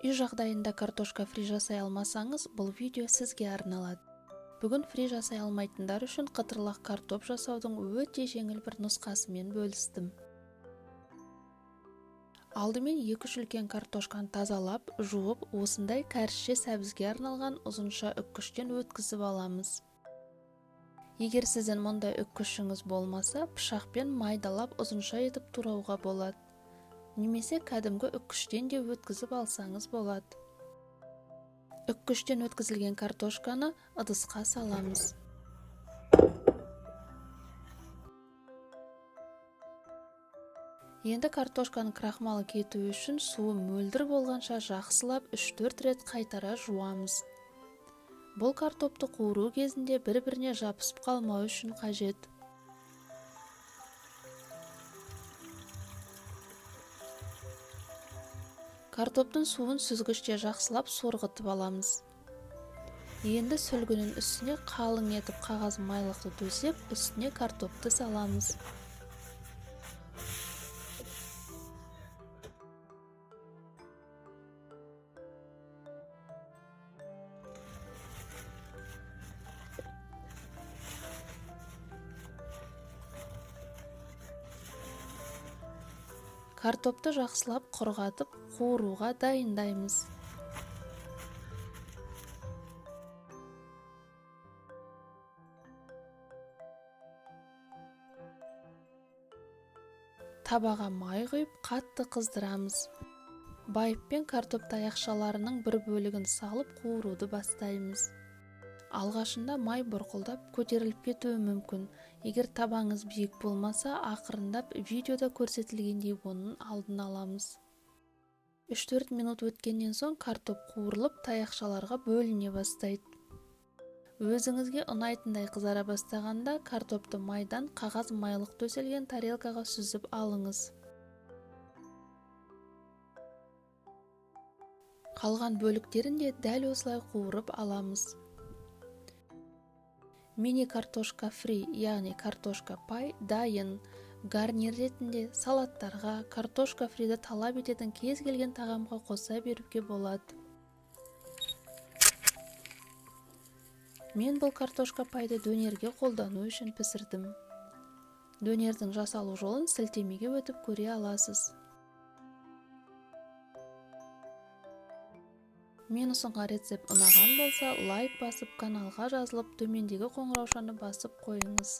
Үй жағдайында картошка фри жасай алмасаңыз, бұл видео сізге арналады. Бүгін фри жасай алмайтындар үшін қытырлақ картоп жасаудың өте жеңіл бір нұсқасымен бөлістім. Алдымен 2-3 үлкен картошканы тазалап, жуып, осындай кәрісше сәбізге арналған ұзынша үккіштен өткізіп аламыз. Егер сіздің мұндай үккішіңіз болмаса, пышақпен майдалап ұзынша етіп турауға болады. Немесе кәдімгі үккіштен де өткізіп алсаңыз болады. Үккіштен өткізілген картошканы ыдысқа саламыз. Енді картошканың крахмалы кету үшін суы мөлдір болғанша жақсылап 3-4 рет қайтара жуамыз. Бұл картопты қуыру кезінде бір-біріне жабысып қалмау үшін қажет. Картоптың суын сүзгіште жақсылап сорғытып аламыз. Енді сүлгінің үстіне қалың етіп қағаз майлықты төсеп, үстіне картопты саламыз. Картопты жақсылап құрғатып, қуыруға дайындаймыз. Табаға май құйып, қатты қыздырамыз. Байыппен картоп таяқшаларының бір бөлігін салып қуыруды бастаймыз. Алғашында май бұрқылдап көтеріліп кетуі мүмкін. Егер табаңыз биік болмаса, ақырындап видеода көрсетілгендей оның алдын аламыз. 3-4 минут өткеннен соң картоп қуырылып, таяқшаларға бөліне бастайды. Өзіңізге ұнайтындай қызара бастағанда, картопты майдан қағаз майлық төселген тарелкаға сүзіп алыңыз. Қалған бөліктерін де дәл осылай қуырып аламыз. Мини картошка фри, яғни картошка пай, дайын. Гарнир ретінде салаттарға, картошка фриді талап ететін кез келген тағамға қоса беруге болады. Мен бұл картошка пайды дөнерге қолдану үшін пісірдім. Дөнердің жасалу жолын сілтемеге өтіп көре аласыз. Мен ұсынған рецепт ұнаған болса, лайк басып, каналға жазылып, төмендегі қоңыраушаны басып қойыңыз.